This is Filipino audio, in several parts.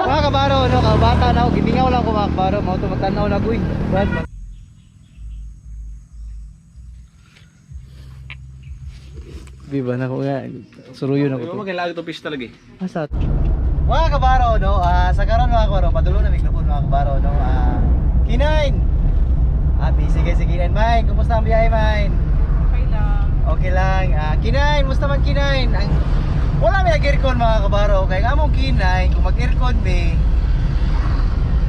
Mga kabaro, no, kabata na ako, giningaw lang ko mga kabaro, mga tumatanaw na ko eh. Brad, Biba na ko nga, suruyo na ko to. Magkailangan ito pista lagi. Asat. Mga kabaro, no, sa karon mga kabaro, padulo na mikrofon mga kabaro, no, Kinain! Busy kayo si Kinain, Mine, kumusta ang biyahe, Mine? Okay lang. Okay lang, Kinain, musta man Kinain? Wala may aircon mga kabaro, kaya nga mong Kinain, kung mag-aircon may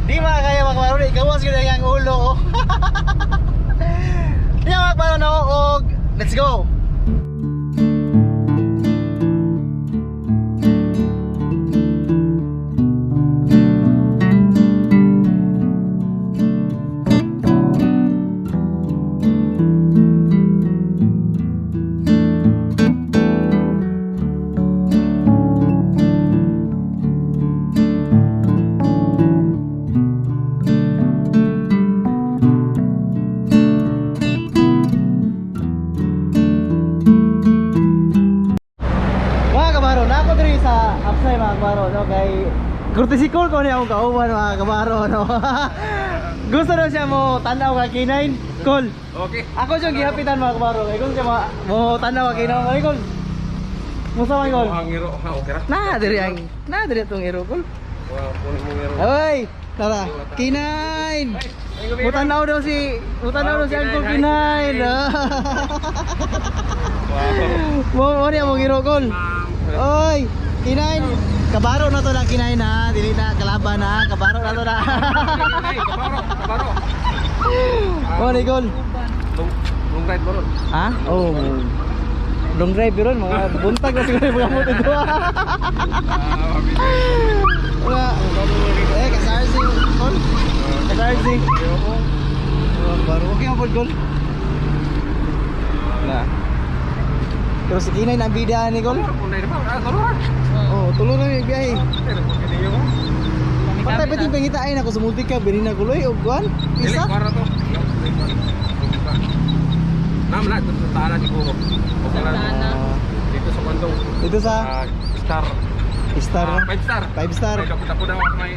di makakaya mga kabaro, ikawas ko na yung ulo. Yan mga kabaro, no, let's go! Upside mga kabaro, no, kay courtesy call ko niya akong kauban mga kabaro, no. Gusto daw siya mo tanaw ka Kinain, call. Okay. Ako siyang gihapitan mga kabaro, kay kung siya mo tanaw ka Kinain, kay call. Musta man call? Ang hero, okay ra. Na diri tong hero call. Wow, puno mo hero. Hoy, tara, Kinain. Mutanaw daw si Uncle Kinain. Mo niya mo hero call. Oy, Kinain, kabaro na to lang Kinain ha, dili na kalaban ha, kabaro na to na. Kabaro. Oh, Nicole. Long ride ba ron? Ha? Oh. Long drive ron, mga buntag na siguro yung mga moto ito. Wala. Kasarsing, Col. Kasarsing. Kabaro, okay ang Col. Wala. Pero si Kinain ang bida ni Col. Oh, tulo na yung biyahe. Patay pati pangitain ako sa multika, binina ko loy, ogwan, isa. Para to. Nam na, taana siguro. Dito sa Bandung. Dito sa Star. Star. 5 star. 5 star. May kapita po daw may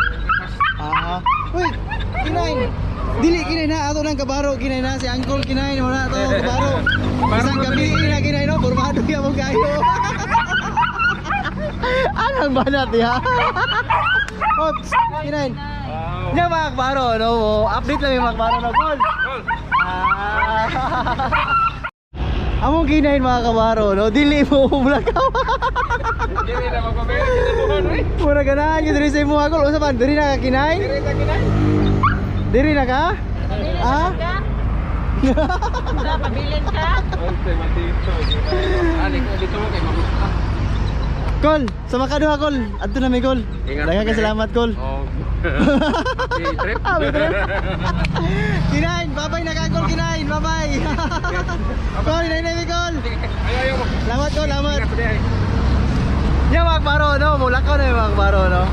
Uy, Kinain. Dili Kinain na ato nang kabaro, Kinain na si Uncle Kinain wala to kabaro. Isang gabi na Kinain no, formado ya mo kayo. Anong banat ya? Ops, Kinain. Wow. Nya mga kabaro, no, update lang yung mga kabaro na Col. Among Kinain mga kabaro, no, dili mo vlog ka. Dili na magpabili kita buhan, eh. Mura ganahan yung diri sa imo ako, usa man diri na ka Kinain? Dili ta kinay. Diri na ka? Ah? Pabilin ka? Onte matito. Ali ko dito mo kay mamusta. Col, sa makaduha Col. Adto na mi Col. Ingat, Daghang okay. salamat Col. Oh. Trip. May trip. Kinain, bye-bye na ka Col, Kinain, bye-bye. Col, inay Col. Ayaw mo. Salamat Col, salamat. Ingat pa di. Nya mga kabaro, no, mulakaw na yung mga kabaro, no.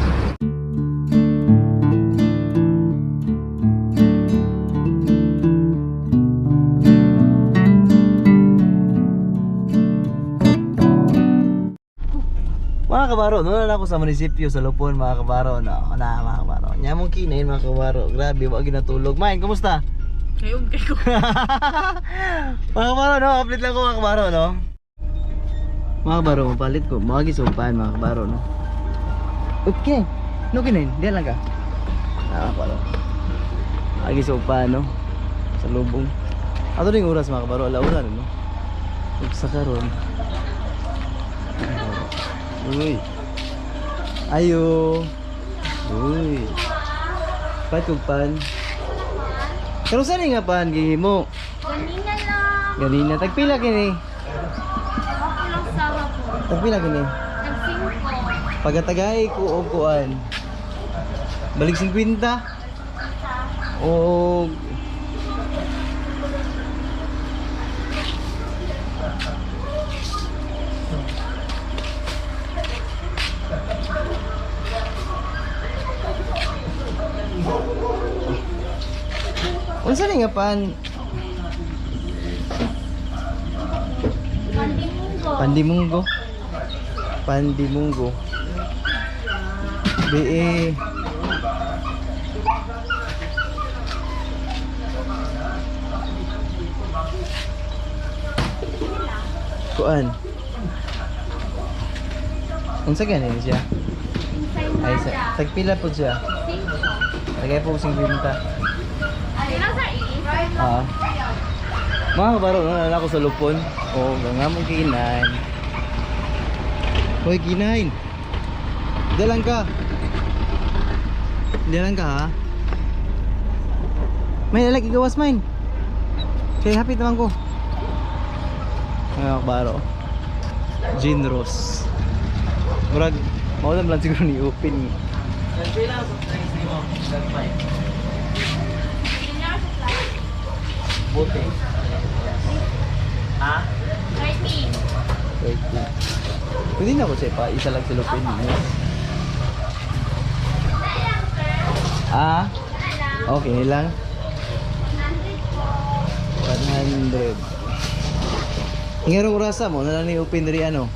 Mga kabaro, noon na ako sa munisipyo sa Lupon mga kabaro, no, mga kabaro. Nya mong Kinain mga kabaro, grabe, wag ginatulog. Main, kumusta? Kayon kay ko. Mga kabaro, no, update lang ko mga kabaro, no. Mga kabaro, mapalit ko, mawagi sa upahan mga kabaro, no. Okay, no Kinain, diyan lang ka. Kabaro. Mawagi sa upahan, no, sa lubong. Ato rin oras mga kabaro, alauna rin, no. Sa karon. Uy. Ayo. Uy. Pan. Pero saan nga pan gihimo? Ganina lang. Ganina tagpila kini. Ako lang sawa po. Tagpila kini. Nag-5 Pagatagay ko og kuan. Balik 50. O unsa ni nga pan? Pandimunggo. Pandimunggo. BE. Kuan. Unsa gani siya? Ay sa tagpila po siya. Lagay po sing binta. Sino sir? I-invite? Ah. Mga kabaro, nalala ko sa lupon. Oo, gangamong kinain. Hoy, kinain. Dalang ka. Dalang ka ha. May lalaki gawas main. Kaya hapit naman ko. Mga kabaro. Gin Rose. Murag, maulam lang siguro ni open. Bote. Ha? 13. Pwede na ako siya pa, isa lang sa lupin. Ah? Okay lang. 100. Ngayong rasa mo, nalang ni open rin ano?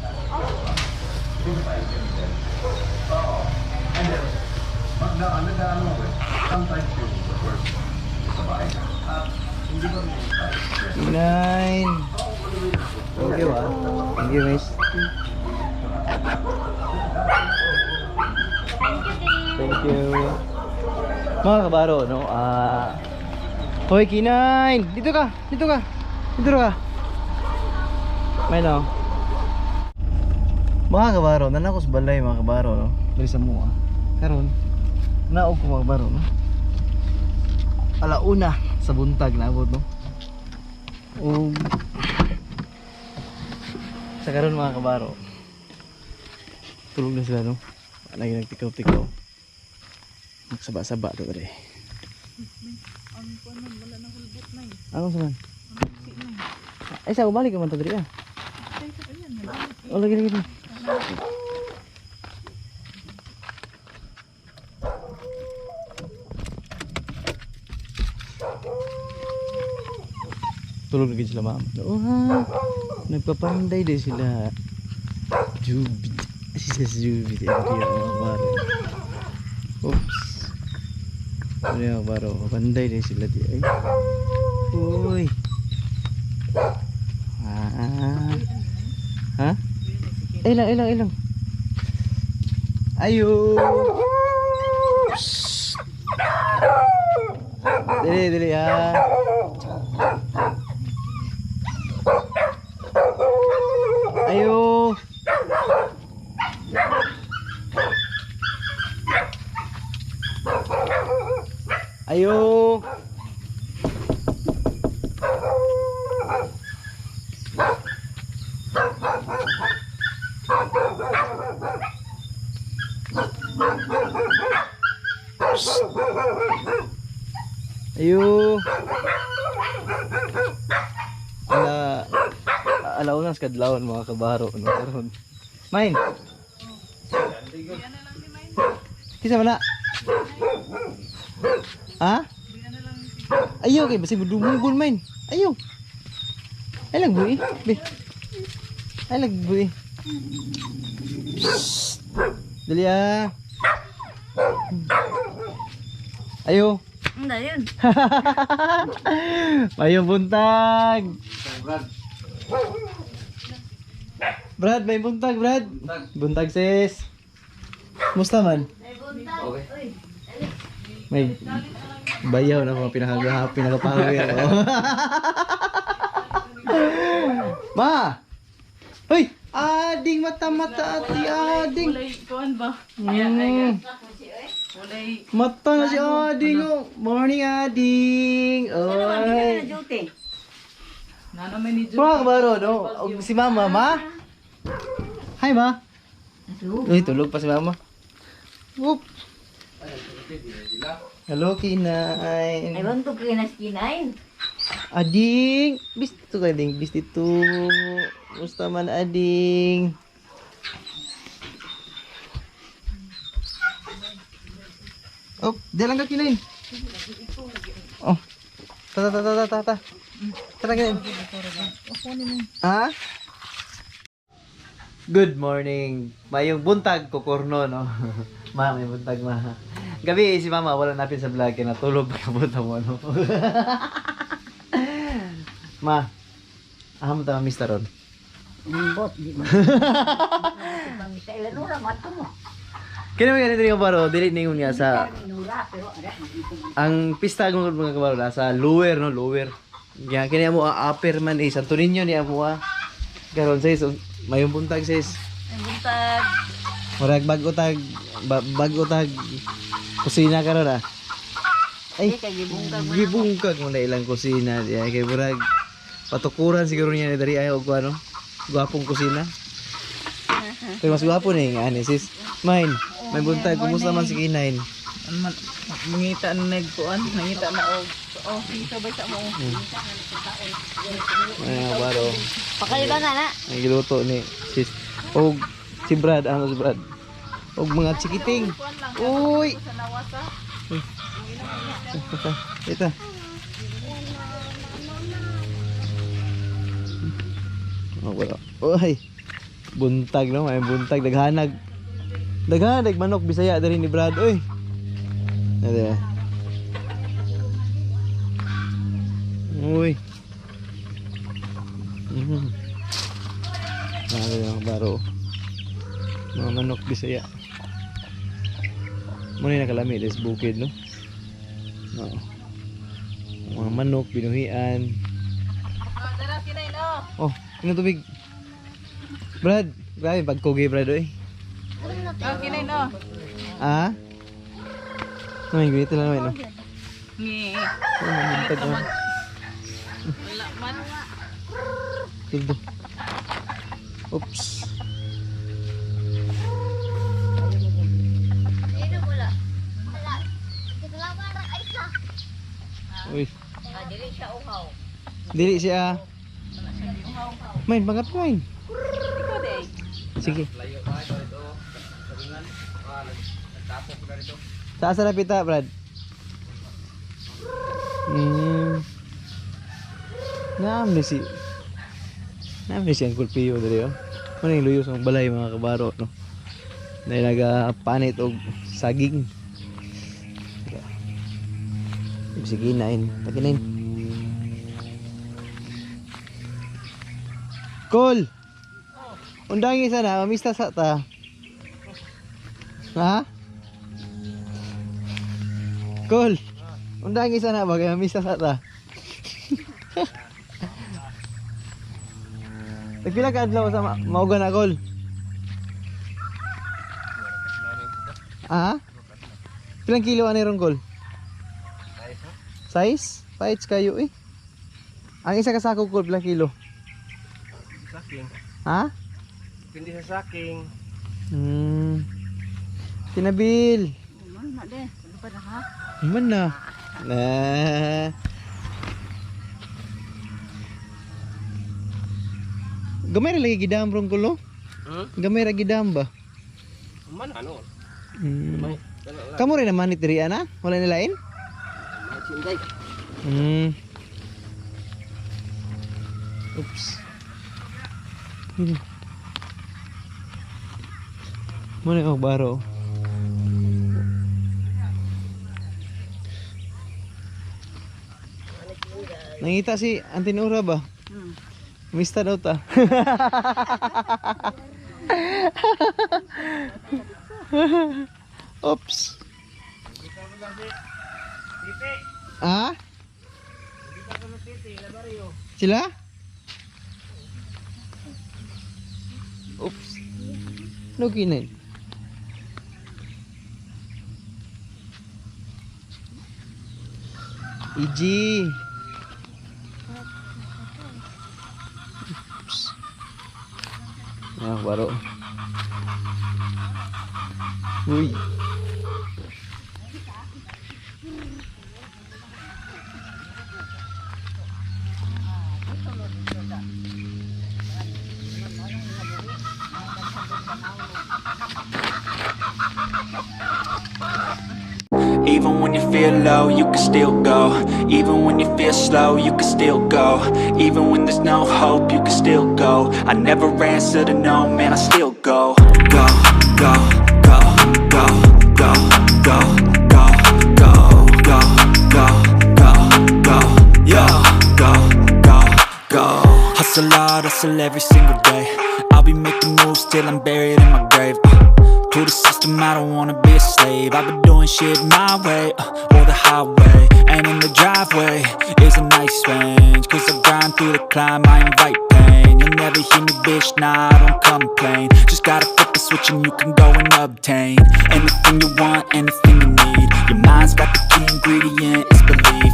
Nine. Thank you ah. Thank you miss. Thank you. Mga kabaro, no? Hoy, kinain! Dito ka! Dito ka! Dito ka! May no? Mga kabaro, nanako sa balay mga kabaro, no? Dari sa mua. Karon, naog ko mga kabaro, no? Alauna sa buntag na abot, no? Sa karon mga kabaro, tulog na sila, no? Lagi nagtikaw-tikaw. Magsaba-saba to rin. Ano sa man? Ay sa balik ka man to diri ah. Oh lagi. Tulog lagi sila ma'am. Oh ha. Nagpapanday din sila. Jubit. Si Jubit Oops. Ano yung baro? Panday din sila di ay. Uy. Ha? Ilang. Ayo. Dili ha. Ayo. Ayo. Ayo. Alauna sa kadlawon mga kabaro no karon. Main. Kisa mana? Ha? Ayo kay basi budumugol main. Ayo. Ay lang buhi. Be. Ay lang buhi. Dali ah. Ayo. Hindi yun. Mayo buntag. Brad, may buntag, Brad. Buntag sis. Musta man? Okay. May bayaw na mga pinakapahawir ako. Ma! Hoy! Ading mata-mata ati ading. Kulay kuhan ba? Mata na si ading oh. Morning ading. Oy. Nano may ni Mga kabaro, no? Si mama, ma? Hi, ma. Uy, tulog pa si mama. Whoop. Hello, kinain. I want to kinain. Ading. Bisto ka, ading. Bisto. Musta man, ading? Oh, di lang ka kinain. Oh. Tara kinain. Ha? Good morning. Mayong buntag kukurno no. Ma, may buntag ma. Gabi si mama wala napin sa vlog kaya natulog pagkapunta mo no. Ma. Aham ta Mr. Ron. Bot, di mo. Kailan ura mato mo. Kaya mo ganito yung baro, dili ningon nga sa Nura, pero ada ang pista ng mga kabaro sa lower no, lower. Kaya kini mo upper man eh Santo Niño ni amo karon sis mayong buntag sis. ang buntag. Murag bago tag kusina karon ah. Ay, Kay gibungkag mo. gibungkag mo na ilang kusina diya kay murag patukuran siguro niya ni dari ayo og ano, gwapong kusina. Pero mas gwapo ni nga ani sis. Main, may buntag kumusta man si Kinain? Mangita na nagkuan, nangita na og. Oh, sabay sa mo. Ay, baro. Pakaiba na na. Ang giluto ni sis. Og si Brad, ano si Brad? Og mga chikiting. Uy! Sa nawasa. Ito. Oh, wala. Uy! Buntag no, may buntag. Daghanag manok Bisaya dari ni Brad. Uy! Ito. Uy! Ano yung baro? Mga manok Bisaya. Muna nakalami des bukid no. No. Mga manok binuhian. Dara kinay no. Oh, tingnan tubig. Brad, grabe pagkugi Brad oy. Kinay no. Ah? May grito lang naman no. Ni. Oh, buntag mo. Wala man. Tuldo. Oops. Uy, Dili siya uhaw. dili siya. Main, bangat main. Ikaw day. Sige. Layo pa ito dito. Sabungan. Nagtapok na dito. Sa asa na pita, Brad? Naam ni si Uncle Pio dali oh. Ano yung luyos ng balay mga kabaro no. Dahil nagapanit og saging. Sige nain, paginain. Cool. Undangi sana, mamista sa ta. Ha? Cool. Undangi sana bagay mamista sa ta. Nagpila ka adlaw sa maugan na Cool? Ha? Pilang kilo ani ron Cool? Size? Size kayo eh. Ang isa ka sako Cool pilang kilo? Saking. Ha? Hindi sa saking. Tinabil. Man na de. Ano pa na ha? Iman na. Nah. Gamay ra lagi gidam rong kulo. Gamay ra gidam ba? Man ano? Kamu rin naman ni Tiri ana? Wala nilain? Sinday. Oops. Muna yung baro. Nangita si Antinura ba? Mista daw ta. Oops. Ah? Sila? Oops. No kinin. Iji. Oops. Ah, baro. Uy. Even when you feel low, you can still go. Even when you feel slow, you can still go. Even when there's no hope, you can still go. I never answer to no, man, I still go. Go, go, go, go, go, go, go, go, go, go, go, go, yeah, go, go, go. Hustle hard, hustle every single day. I'll be making moves till I'm buried in my grave. To the system, I don't wanna be a slave. I've been doing shit my way, or the highway. And in the driveway is a nice range. Cause I grind through the climb, I invite pain. You'll never hear me, bitch, nah, I don't complain. Just gotta flip the switch and you can go and obtain anything you want, anything you need. Your mind's got the key ingredient, it's belief.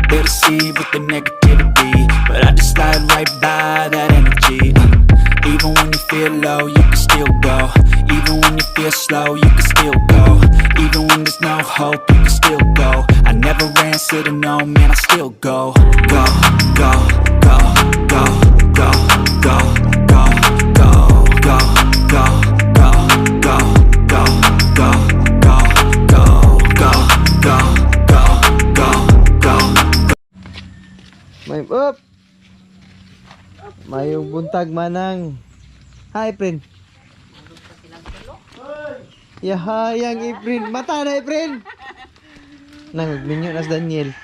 They'll deceive with the negativity, but I just slide right by that energy. Even when you feel low, you can still go. Even when you feel slow, you can still go. Even when there's no hope, you can still go. I never answer to no, man, I still go. Go, go, go, go, go, go, go, go, go, go, go, go, go, go, go, go, go, go, go. May up. Mayong buntag manang. Hi, Prin. Yahayang Iprin. Mata na Iprin. Nangagminyo nas Daniel.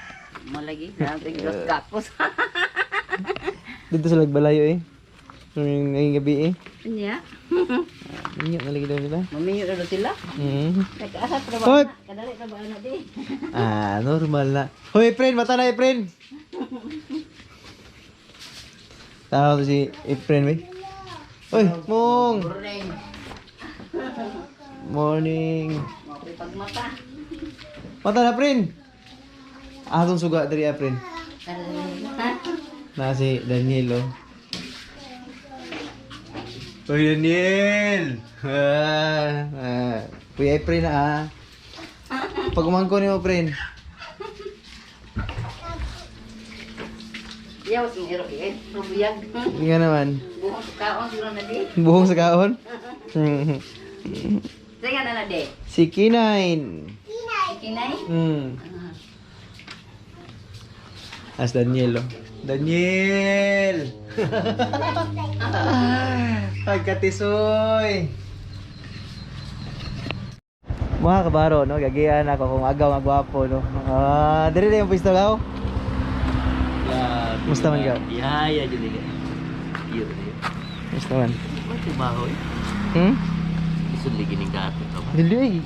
Mo lagi, nating dos kapos. Dito sa Lagbalayo eh. Ngayong gabi eh. Nya. Minyo na lagi daw nila. Mamiyo na sila. Nag-asa pa Hoy! ba? Kadali pa ba na di? Normal na. Hoy, Iprin. Mata na Iprin. Tao to si Iprin, eh. Hoy, Mong. Morning. Pagmata. Mata na, Prin. Atong suga dari Prin. Na si Daniel, oh. Hoy, Daniel. Kuya Prin, ah. Pag umangko niyo, Prin. Yaw sing ero eh, rubiyag. Nga naman. Buhong sa kaon siguro na di. Buhong sa kaon. Sige na na di. Si Kinain. Kinay. As Daniel, oh. Daniel! Pagkatisoy! Mga kabaro, no? Gagian ako kung agaw nga gwapo, no? Dali na yung pwesto gaw? Musta man gaw? Ihaya jadi kan. Iya dia. Musta man? Macam bahoy. Isun lagi ning gato ka ba? Dili.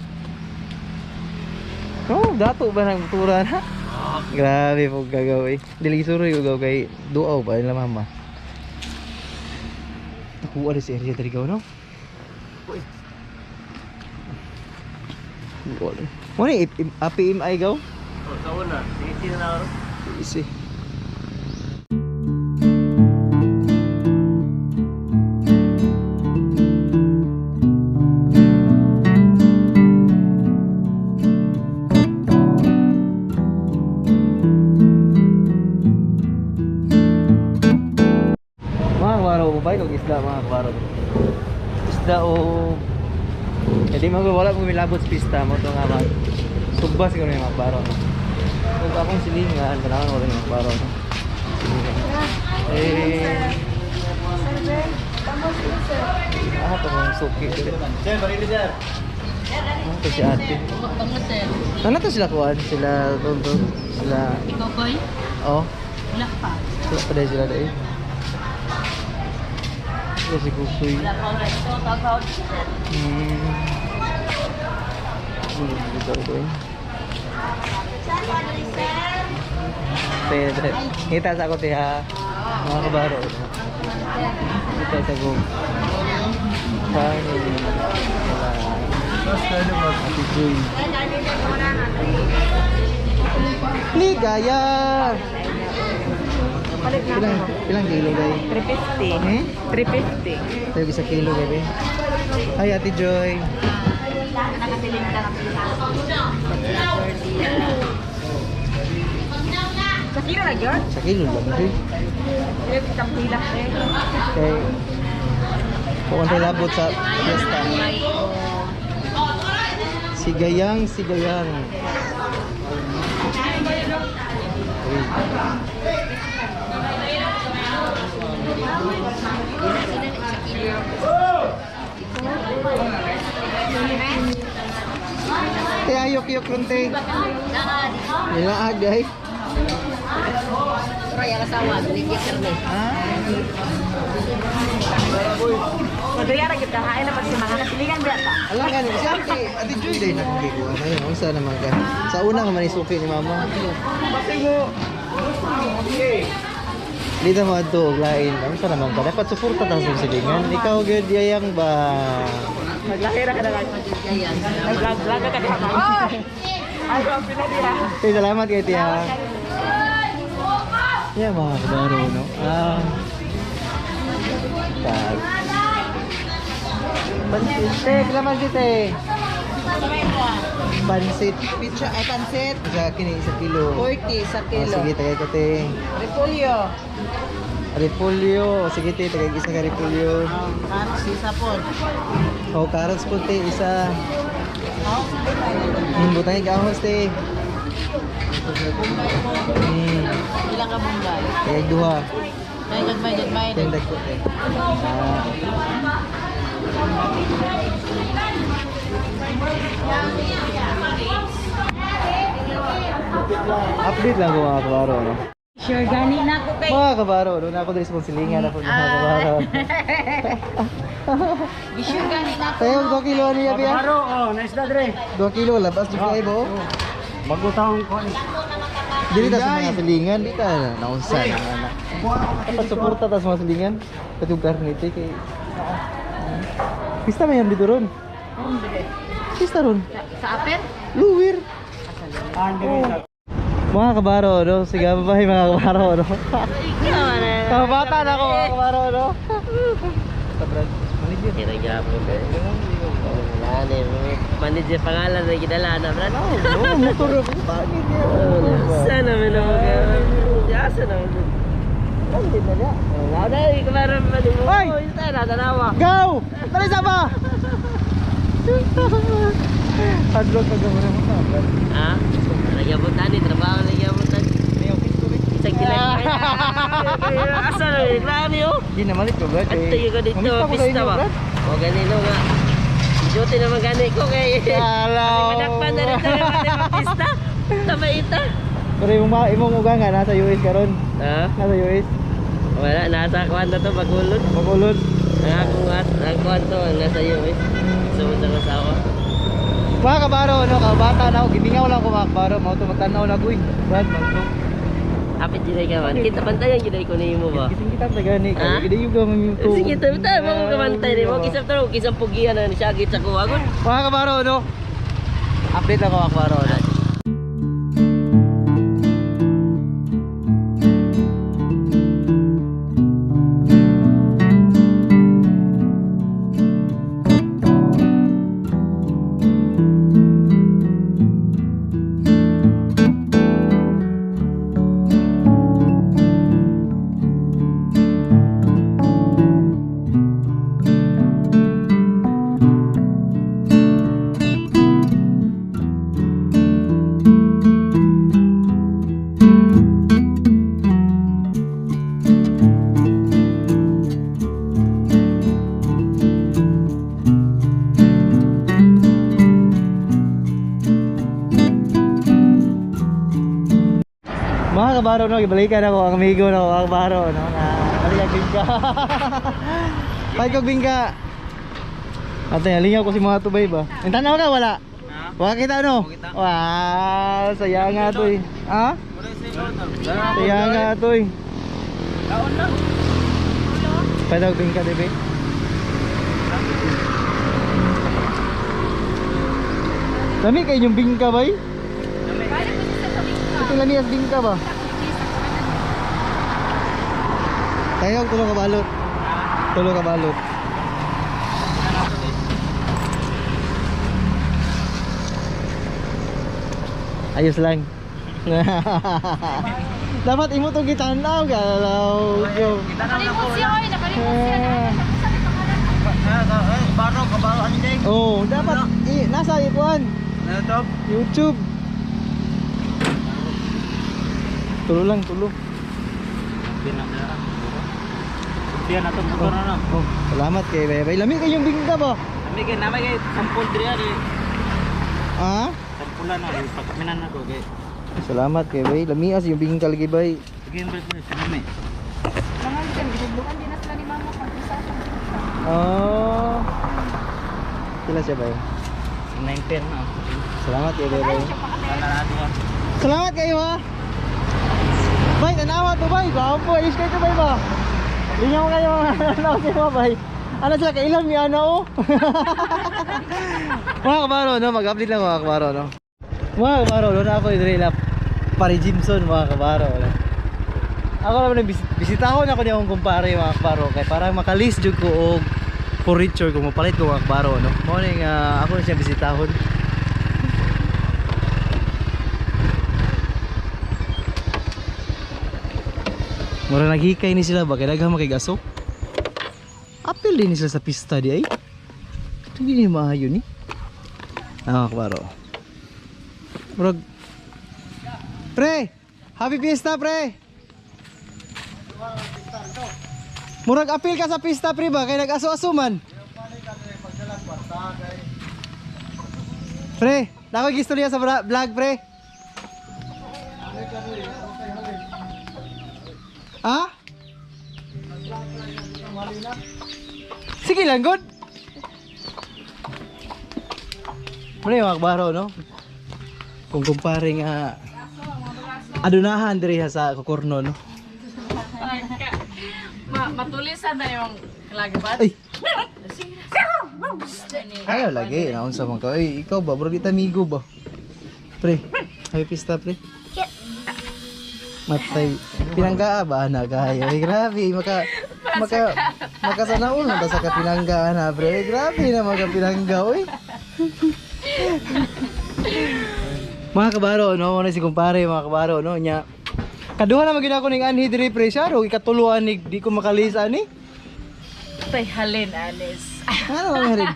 Oh, dato ba nang turan ha? Grabe po gagaw eh. Dili suroy ugaw kay duaw pa ila mama. Nakuha rin si area dari gaw, no? Mo ni api im ay gaw? Oh, tahu na. Sige na ro. Isi. Isda mga kabarog. Isda o jadi magwala kung milabot sa pista mo to nga mag subbas ko na yung mga kabarog. Kung akong silingan, kailangan wala yung mga kabarog. Ito mong suki. Sir, barili sir. Ito si ate. Ano to sila kuhan? Sila tuntun? Sila... Ikaw boy? Oo. Wala pa. Wala pa dahil sila dahil. Si Kukoy. Wala pa ulit. Ito, tawag. Dito ko eh. Kita sa ako tiha. Mga kabaro. Kita sa ko. Kain. Ati Joy. Ligaya! Ilang kilo guys? 350. 350. Tayo isa kilo gabi. Hi Ate Joy. Nakasiling ka ng sa kilo na yun? Sa kilo lang ito. Isang pilak eh. Okay. Kung tayo labot sa fiesta. Sigayang. Uy. Te ayok ron te. Nila agay. Raya kasawa, binigyan karne. Madayara kita hain na pagsimangan na pilihan bata. Alam nga ni si Ate Joy day na kung ko. Ayun, unsa naman ka. Sa una nga man isuki ni mama. Dito mo adto og lain. Unsa naman ka? Dapat suporta ta sa silingan. Ikaw gyud yayang ba? Maglahira ka na lang magigyan. Nag-vlog ka diha. Ay, ang pinadira. Okay, salamat kay Tia. Yeah, mga kabaro, no? Tag. Pansit. Te, kailangan si Te. Pansit. Pizza ay pansit. Isa kini, 1 kilo. 40 sa kilo. Sige, tagay ko, Te. Repolyo. Repolyo. Sige, Te, tagay isa ka repolyo. Carrots isa po. Oh, carrots po, Te, isa. Butangin ka ahos, Te. Ilang ka bunday? Kaya duha. May gagmay. Tindag ko, Te. Update lang ko mga kabaro, no? Sure gani na ako kay. Mga kabaro, no? Ako dali sa mong silingan ako mga kabaro. Sure gani na ako. Tayo, 2 kilo niya, Pia? Kabaro, oh, nice na dre. 2 kilo, labas di kayo mo. Magutang ko. Dili ta sa mga silingan, di ta naunsa ng anak. Dapat suporta ta sa mga silingan. Katugar nito kay... Pista man yan dito ron. Pista ron. Sa apen? Luwir. Mga kabaro, no? Sige, babae mga kabaro, no? Kabata na ako mga kabaro, no? Sabrad, manager. Kira-gyapon ka. Manager pangalan na gidala na, brad. No, motor ako. Bakit yan? Sana naman ako ka. Yasa naman. Ang din na niya. Wala na, ikabaran pa din mo. Ay! Ito tayo, natanawa. Go! Tali sa ba? Hadlok ka gawin mo ka, brad. Ha? Nagyabutan ni, trabaho nagyabutan. Isang kinagay. Asa na, iklani oh. Hindi na malit ko, brad. At tayo ka dito, Mamita ko sa pista inyo, ba? brad. O ganito nga. Duty naman gani ko kay... Alaw. Madakpan na rin tayo mga pista. Tama ita. Pero imong uga nga, nasa US ka ron. Ha? Nasa US. Wala, nasa kuwan na to, pagulod. Magulod. Ang kuwan to, nasa US. Sumunod ang asawa. Mga kabaro, no, kabata na ako. Gibingaw lang ko mga kabaro. Mga ito magtanaw na ko eh. Brad, magtong. Kapit ginay ka man. Kita bantayan ginay ko ni mo ba? Kising kita sa gani. Ha? Kaya yung gamang yung tubo. Sige, tayo mo kamantay ni mo. Kisang taro, kisang pugian na siya agit sa kuwagon. Mga kabaro, no. Update lang ko mga kabaro. No? Mga kabaro, no, ibalikan ako ang amigo no, mga kabaro, no, na balikan bingka. Balik kong bingka. Ate, lingaw ko si mga tubay ba? Ang tanaw ka, wala? Wala kita, no? Wow, saya nga to eh. Ha? Saya nga to eh. Pwede bingka, diba? Dami kayo yung bingka ba eh? Ito lang niyas bingka ba? Tayo, tulong ka balot. Tulong ka balot. Ayos lang. Dapat imo tong gitanaw galaw. Nakalimot siya, oy. Nakalimot siya. Oh, dapat nasa ikuan. Ano to? YouTube. Tulo lang, tulo. Biyan na to motor na. Oh, salamat kay Bebe. Lami kayong bingka ba? Kami kay namay kay sampol diri ari. Ha? Sampulan na pagkaminan na ko kay. Salamat kay Bebe. Lami as yung bingka lagi bay. Sige break mo sa kami. Mangan kan gibukan din na sila ni mama pag isa sa Oh. Kila siya bay? 910 na. Salamat kay Bebe. Ana natin ko. Salamat kayo ha. Bay, tanawa to bay. Gwapo, ayos kayo to bay ba? Lingaw kayo. Ano sino bay? Ano sila kailan ni ano? Mga kabaro no, mag-update lang mga kabaro no. Mga kabaro no, na ako i-drill up Pari Jimson mga kabaro no. Ako naman bisitahon ako niya akong kumpare mga kabaro kay para makalis jud ko og furniture kung mapalit ko mga kabaro no. Mo ning ako na siya bisitahon. Mura naghikay ni sila ba kay daghang makigasok. Apil din sila sa pista di ay. Ito hindi maayo ni. Ah, kabaro. Murag Pre, happy pista pre. Murag apil ka sa pista pre ba kay nag-aso-asuman. Pre, dako gistorya sa vlog pre. Ha? Sige lang, good. Muna yung akbaro, no? Kung kumpare nga adunahan diri sa kukurno, no? Matulisan na yung lagabat. Ay! Ayaw lagi, naon sa mga ay, ikaw ba? Bro, di tamigo ba? Pre, happy pista, pre. Matay, pinanggaa ba na kaya? Ay, grabe, makasanaol na ba sa kapinanggaan ha, pre? Ay, grabe na magkapinangga, oy. Mga kabaro, no? Muna si kumpare, mga kabaro, no? Nya, kaduha na magina ko ning anhi diri pre siya, ro ikatuluan ni di ko makalis ani. Tay halin anis. Ano mga rin?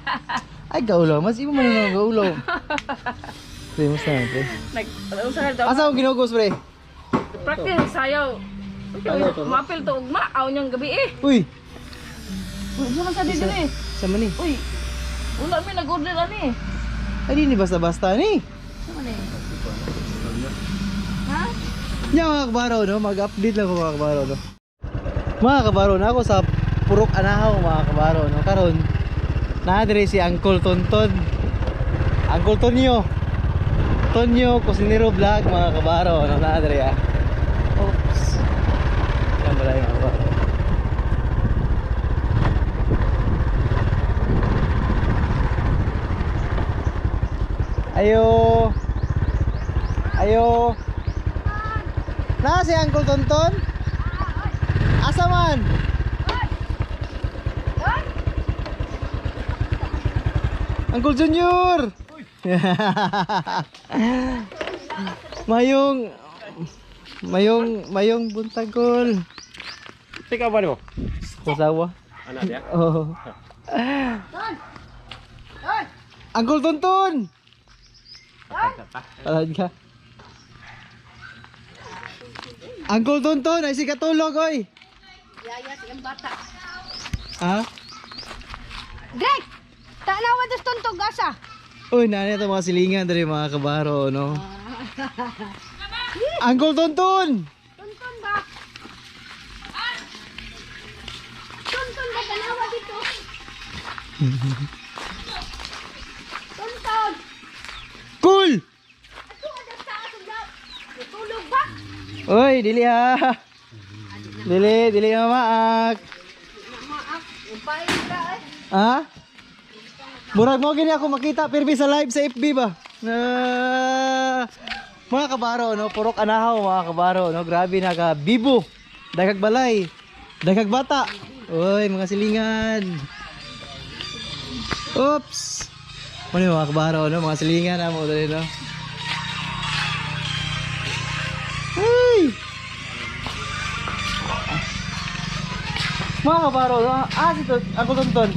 Ay, gaulo, mas imo man nang gaulo. Pre, mas na, pre. Usahan daw. Asa ko ginugos, pre? Practice sayaw. Mapil to ugma aw niyang gabi eh. Uy, Uy, mo sa dito eh. sa mani. Uy. Wala mi nag-order ani. Ay, di ni basta-basta ni. Ano ni? Ha? Nya mga kabaro, no? Mag-update lang ko mga kabaro, no? Mga kabaro, na ako sa Purok Anahaw, mga kabaro, no? Karon, na-adre si Uncle Tonton. Uncle Tonyo Kusinero Vlog, mga kabaro, no? Na-adre, ah. Oops. Yan pala yung mga kabaro. Ayo. Na si Uncle Tonton? Asa man? Uncle Junior. Mayong buntagol. Tika ba mo? Kasawa. Ana dia. Oh. Uncle Tonton. Palad ka. Uncle Tonton, ay si katulog oy. Yaya siyang bata. Ha? Greg, tanawa dos tontog asa. Uy, nani ito mga silingan dari mga kabaro, no? Uncle Tonton! Tonton ba? Tonton ba tanawa dito? Tonton. Cool! Ako ada sa ato na. Natulog ba? Uy, dili ha! Dili mamaak! Maak, upay ka eh. Ha? Murag mo gini ako makita pirmi sa live sa FB ba? Mga kabaro, no? Purok Anahaw, mga kabaro, no? Grabe naga bibo, dagag balay, dagag bata. Uy, mga silingan. Oops. Ano yung mga kabaro, no? Mga silingan na mo dali, no? Hey! Mga kabaro, no? Sito, ako Tonton.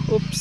Oops.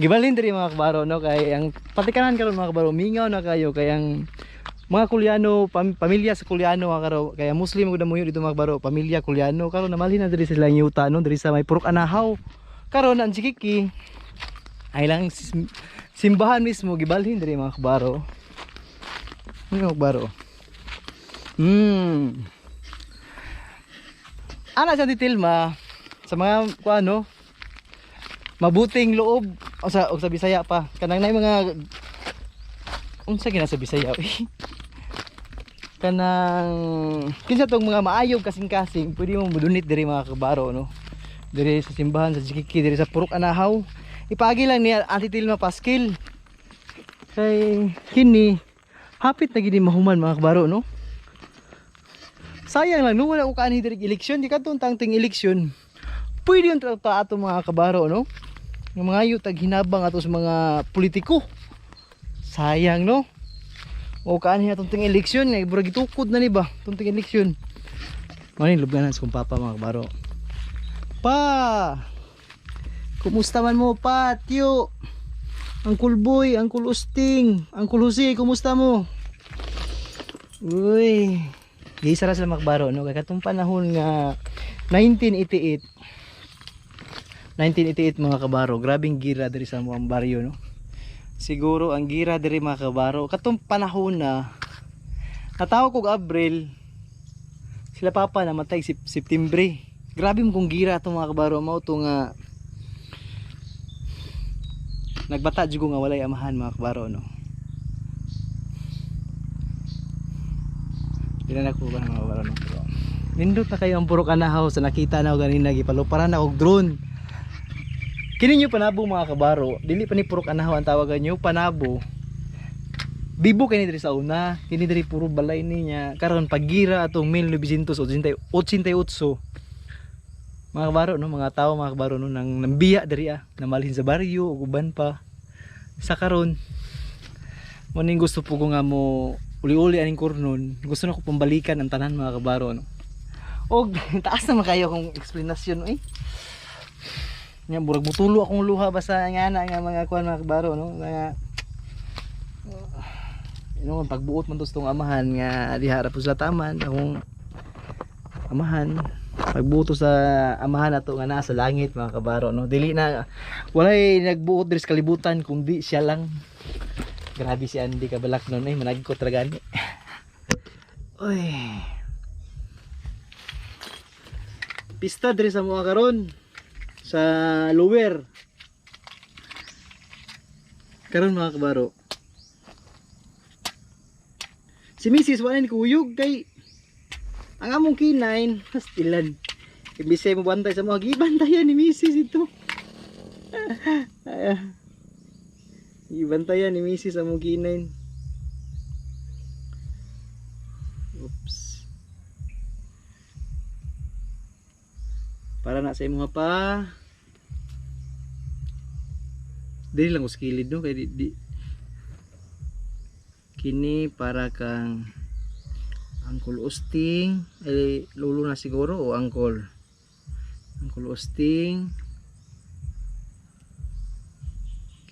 gibalhin diri mga kabaro no kay ang patikanan karon mga kabaro mingaw na kayo kay ang mga Kulyano pamilya sa Kulyano mga kabaro kaya Muslim gud mo dito mga kabaro pamilya Kulyano karon namalhin na diri sila yuta no diri sa may Purok Anahaw karon ang Sikiki ay lang simbahan mismo gibalhin diri mga kabaro. Mga kabaro. Ana sa titilma sa mga kuano mabuting loob o sa Bisaya pa kanang nay mga unsa gina sa Bisaya kanang kinsa tong mga maayog kasing-kasing pwede mo mudunit diri mga kabaro no diri sa simbahan sa Sikiki diri sa Purok Anahaw ipagi lang niya antitilma paskil kay kini hapit na gini mahuman mga kabaro no sayang lang no wala ko kaani diri eleksyon di kadtong tangting eleksyon pwede yung ato mga kabaro no ng mga yutag hinabang ato sa mga politiko sayang no o kaani atong ting eleksyon nga iburag itukod na ni ba tong ting eleksyon manin lubganan sa kong papa mga kabaro pa kumusta man mo pa tiyo Uncle Boy Uncle Usting Uncle Jose kumusta mo uy gisara sila mga kabaro no kay katong panahon nga 1988 mga kabaro grabing gira diri sa mga baryo no siguro ang gira diri mga kabaro katong panahon na natawag kog Abril sila papa namatay September grabe mo kung gira itong mga kabaro mao to nga nagbata jud ko nga walay amahan mga kabaro no dinan ako ba mga kabaro no nindot na kayo ang Purok Anahaw sa nakita na ko ganina gipaluparan na og drone kini nyo panabo mga kabaro dili pa ni Purok Anahaw ang tawagan nyo panabo bibo kini diri sa una kini diri puro balay niya karon pagira atong 1988 mga kabaro no mga tao mga kabaro no nang nambiya diri namalhin sa baryo ug uban pa sa karon mo ning gusto po ko nga mo uli-uli aning kurnon gusto na ko pambalikan ang tanan mga kabaro no og taas na kayo kung explanation nya burag mutulo akong luha basta nga na nga mga kuan mga kabaro no nga yung pagbuot man to sa tong amahan nga diha ra po sa taman akong amahan pagbuto sa amahan nato nga nasa langit mga kabaro no dili na walay nagbuot diri sa kalibutan kundi siya lang grabe si Andy kabalak noon managkot ra gani oy pista diri sa mga karon sa lower karon mga kabaro si Mrs. wala ni kuyog kay ang among kinain pastilan ibisay mo bantay sa mga gibantayan ni Mrs. ito gibantayan ni Mrs. among kinain oops para na sa imo pa dili lang uskilid no kay di kini para kang Uncle Usting lolo na siguro o Uncle Usting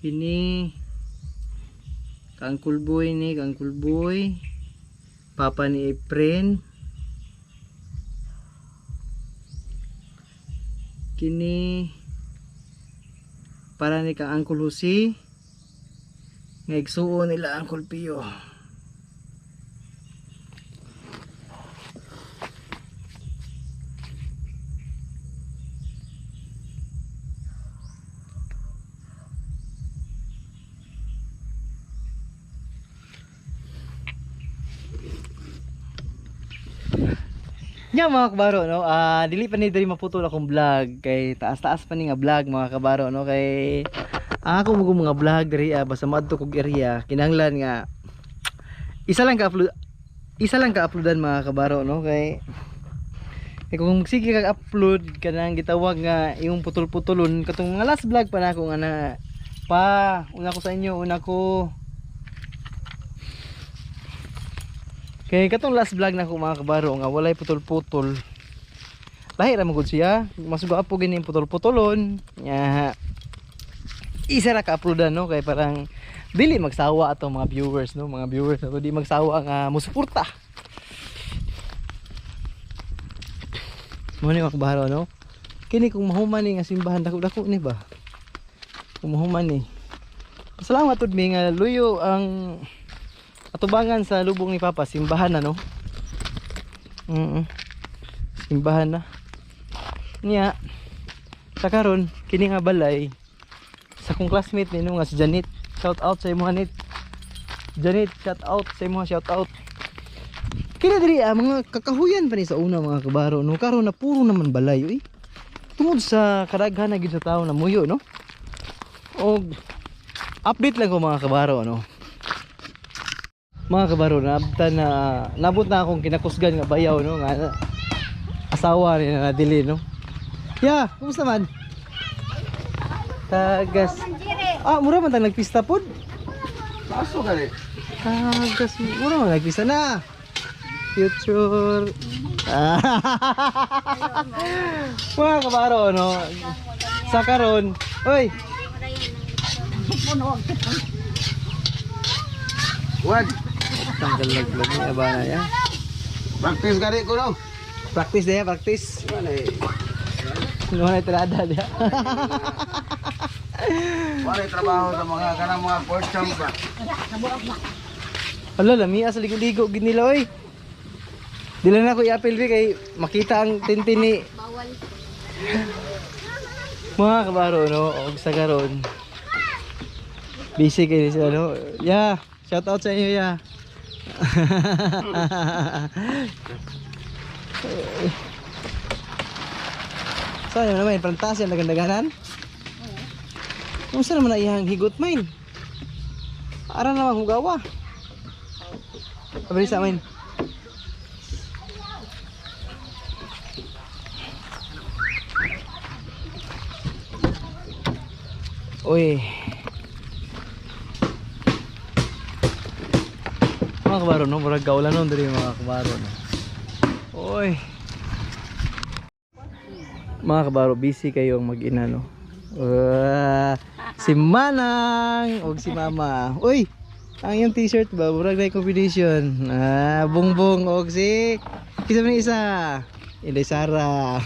kini ka Uncle Boy ni ka Uncle Boy papa ni Efren kini para ni ka Uncle Jose nga igsuon nila Uncle Pio nya mga kabaro no dili pa ni diri maputol akong vlog kay taas-taas pa ni nga vlog mga kabaro no kay ako mo mga vlog diri basta madto kog area kinahanglan nga isa lang ka-uploadan mga kabaro no kay kung sige kag upload kanang gitawag nga yung putol-putulon katong mga last vlog pa nako nga na pa una ko sa inyo kaya katong last vlog na ko mga kabaro nga walay putol-putol lahi ra magud siya masuga po gini putol-putolon nya isa ra ka-uploadan no kay parang dili magsawa atong mga viewers no, mga viewers ato di magsawa nga musuporta. Mo ni mga kabaro no. Kini kung mahuman ni nga simbahan dako-dako ni ba. Kung mahuman ni. Salamat ud mi nga luyo ang atubangan sa lubong ni Papa, simbahan na no. Simbahan na. Nya sa karon kini nga balay sa kong classmate nino nga si Janet. Shout out sa imo Janet. Janet, shout out sa imo, shout out. Kini diri mga kakahuyan pa ni sa una mga kabaro no. Karon na puro naman balay oy. Tungod sa kadaghan na gid sa tawo na muyo no. Og update lang ko mga kabaro no. Mga kabaro nabot na akong kinakusgan nga bayaw no nga asawa ni na nadili no. Ya, kumusta man? Tagas. Mura man tang nagpista pod. Aso gali. Tagas, mura man nagpista na. Future. Mga kabaro no. Sa karon, oy. Wad. Tanggal laglag ni abana ya. Practice gali ko no. Practice dia, practice. Wala tirada dia. Wala trabaho sa mga kanang mga pork chop ba. Ala, lamia sa ligo-ligo gid nila oy. Dili na ko i-apil kay makita ang tintin ni bawal. Mga kabaro no, og sa karon. Busy kayo sila no. Yeah, shout out sa inyo ya. Saan naman plantasya nagandaganan? Kung saan naman na iyang higot main? Ara naman hugawa. Abri sa amin. Uy. Mga kabaro no, murag gaulan nun diri mga kabaro no. Uy. Mga kabaro, busy kayong mag-ina no. Si Manang o si Mama. Uy, ang yung t-shirt ba? Murag na competition. Bongbong o si isa man isa. Inday Sara.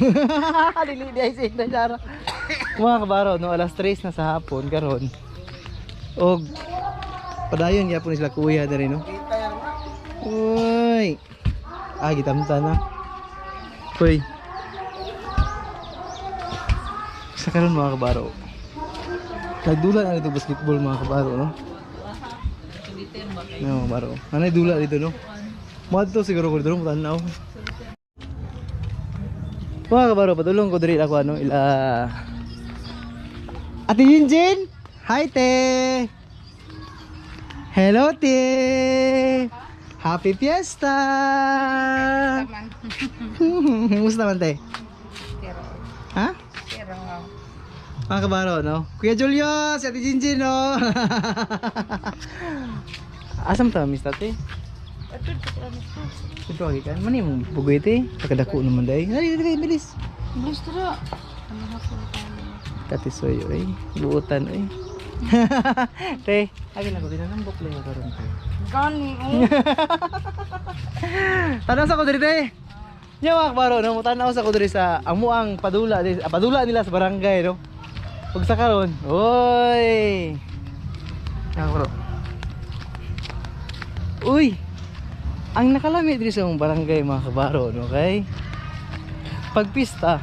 Dili di si Inday Sara. Mga kabaro, no, alas 3 na sa hapon karon. Og padayon gyapon sila kuya diri no. Uy. Gitamta na. Uy. Sa karon mga kabaro. Nagdula na dito basketball mga kabaro no. No, kabaro. Anay dula dito no. Madto siguro ko dito tanaw. Mga kabaro, padulong ko diri ako ano ila Ate Jinjin. Hi te. Hello te. Happy Fiesta. Musta man te? Ha? Mga kabaro, no? Kuya Julio, si Ate Jinjin, no? Asam ta, Miss Tate? Ito, lagi kan? Mani mong pugoy, te? Pagkadako naman dahi. Dali, bilis. Bilis to. Katisoy, oy. Buutan, oy. Te, agin ako din ang bukle mo karon te. Gani, Tanong sa ko diri, te. Nya mga kabaro, no? Tanaw sa ko diri sa amuang padula, padula nila sa barangay, no? Pag sa karon, oy. Bro. Uy. Ang nakalami diri sa mong barangay mga kabaro, no, kay pag pista.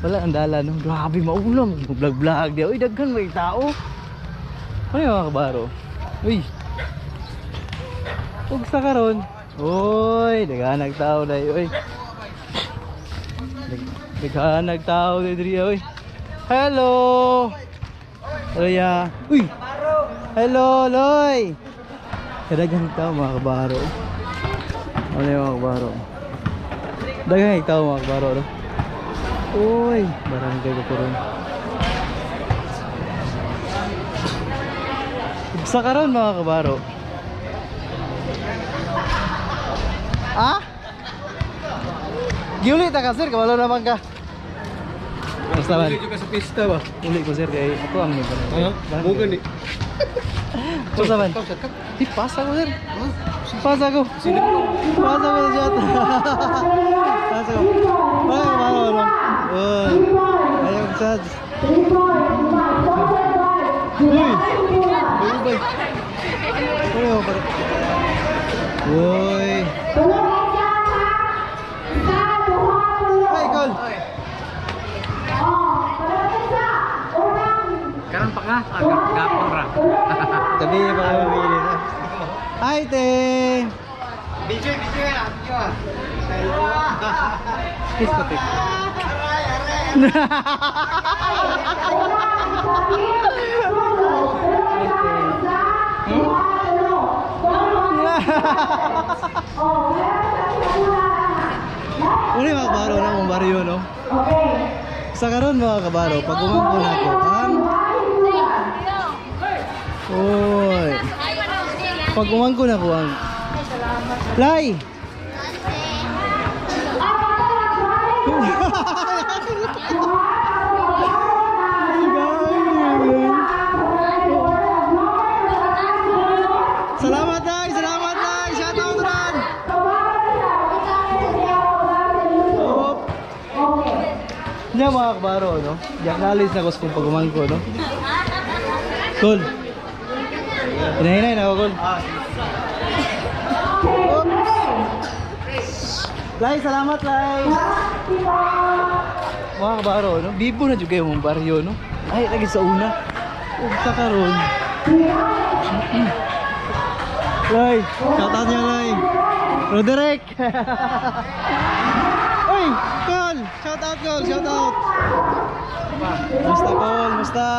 Wala ang dala no. Grabe maulam, vlog-vlog dia. Uy, daghan may tao. Ano yung mga kabaro? Uy. Pag sa karon, oy, daghan nagtao dai, oy. Daghan nagtao diri, oy. Hello. Hello ya. Uy. Hello, Loy. Daghan nagtao mga kabaro. Ano yung mga kabaro? Daghan nagtao mga kabaro, no? Uy, barangay ko ron. Sa karon mga kabaro. Giulit ka sir, kabalo naman ka. Kumusta man? Uli juga sa pista ba? Uli ko sir kay ako ang nito. Bukan ni. Kumusta man? Di pasa ko sir. Pasa ko. Pasa ko shot. Pasa ko. Ay, malo no. Ayong sad. Uy. Uy. Uy. Ay, Col. Karon pa ka, gapon ra. Gabi pa kami mabili na. Hi, te! Video yan. Kiss ko, te. Uli mga kabaro na mong baryo, no? Sa karon mga kabaro, pag umangko na ako, Uy. Pag umangko na ko ang Lai. Salamat Lai, salamat Lai. Shout out Ran. Nya mga kabaro, no? Diyak nalis na ko sa kung pag umangko, no? Cool. Hinahinay na ako, Col. Lai, salamat, Lai. Mga kabaro, no? Bibo na juga yung baryo, no? Ay, lagi sa una. Huwag sa karon. Lai, shoutout niya, Lai. Roderick. Uy, Col. Shoutout, Col. Shoutout. Musta, Col? Musta?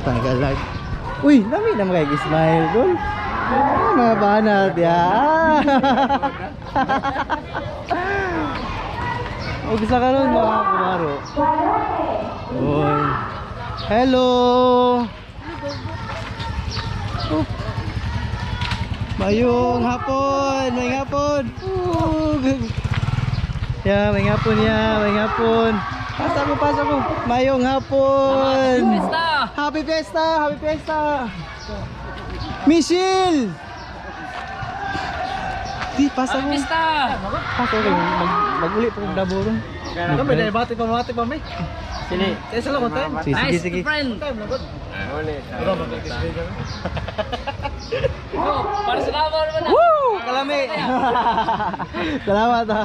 Tagal lang. Uy, dami na makikismile, Col. Mga banat, ya. Huwag sa karon mga kumaro. Uy. Hello. Mayong hapon. Mayong hapon. Ya, mayong hapon ya. Mayong hapon. Pasok ko. Mayong hapon. Happy Fiesta! Happy Fiesta! Michelle! Di, pasa mo. Happy Fiesta! Pasa ko. Mag-uli po kong dabo ron. Kami dahil bati pa may. Sini. Kaya sila ko tayo. Sige. friend. Para sa kamo naman na. Woo! Kalami! Salamat ha.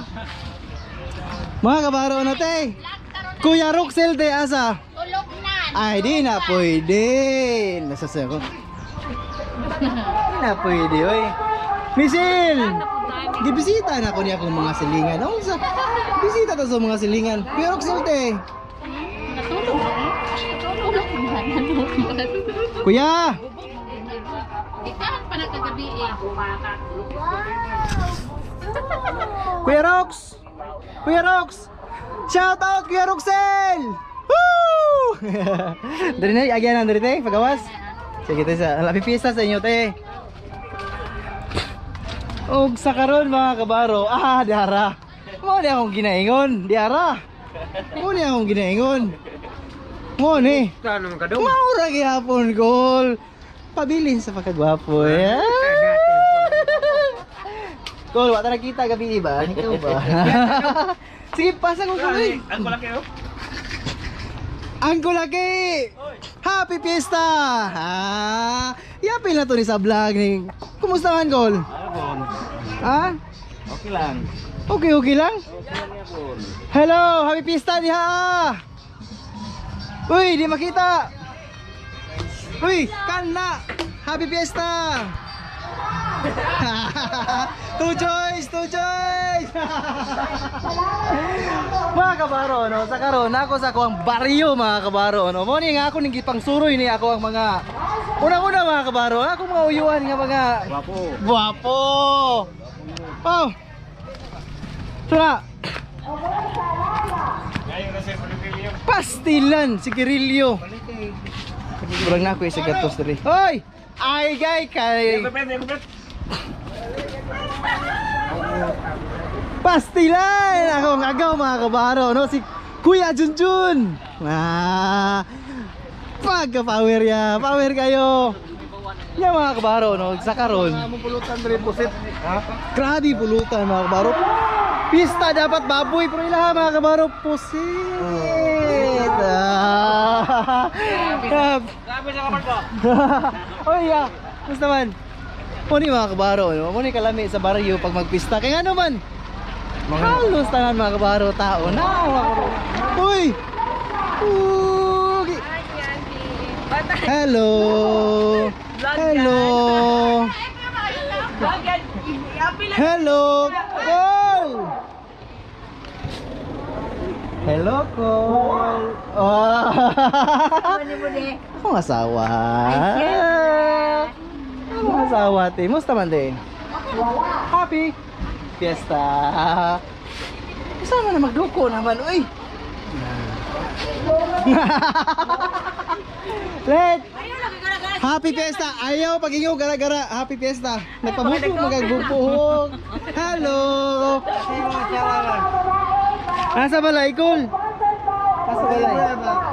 Mga kabaro na te. Kuya Roxel te asa. Tulog na. Ay, di na pwede. Nasasaya ko. Di na pwede, oy. Michelle! Gibisita na ko niya akong mga silingan. Ano sa? Bisita to sa mga silingan. Kuya Roxel te. Natulog na. Kuya! Ikahan pa na kagabi eh. Kuya Rox! Kuya Rox! Shout out Kuya Roxel! Woo! Dari na, agyan na dari te, pagawas. Sige te, happy fiesta sa inyo te. Og sa karon mga kabaro, diara. Mo ni akong ginaingon, diara. Mo ni akong ginaingon. Mo ni. Tanong ka daw. Maura gihapon gol. Pabilin sa pagkagwapo. Kol, wala na kita gabi ba? Ikaw ba? Sige, pasa ko kami. Ang ko lang kayo. Angko lagi! Happy Fiesta! Yapil na to ni sa vlog ni. Kumusta man, Gol? Ha? Okay lang. Okay lang? Hello! Happy Fiesta diha! Uy, di makita! Uy, kanna! Happy Fiesta! Two choice! Mga kabaro, no? Sa karon ako sa ako ang baryo mga kabaro, no? Mo ni nga ako ning gipang suroy ni ako ang mga unang-una mga kabaro, ako mga uyuan nga mga guwapo. Oh. Tara. Pastilan si Kirilyo. Kurang na ako sa gatos diri. Hoy! Ay gay kay. Pastilan! Ako ang agaw mga kabaro, no? Si Kuya Junjun. Pagka-power ya, power kayo. Ya mga kabaro, no, sa karon. Pulutan diri pusit. Ha? Grabe pulutan mga kabaro. Pista dapat baboy pero ilaha mga kabaro pusit. Grabe sa kapal ko. Oh yeah, gusto man. Muni mga kabaro, no? Muni kalami sa baryo pag magpista. Kaya nga naman, halos tanan mga kabaro tao na. Uy! Uy! Hello! Hello! Hello! Cole! Hello, Cole! Oh! Akong asawa. Akong asawa, te. Musta man, te? Happy Fiesta. Saan na magluko naman, uy? Let! Happy Fiesta! Ayaw pag inyo gara-gara. Happy Fiesta! Nagpabuto, magagbupuhog. Hello! Nasa balay, Cole? Nasa balay?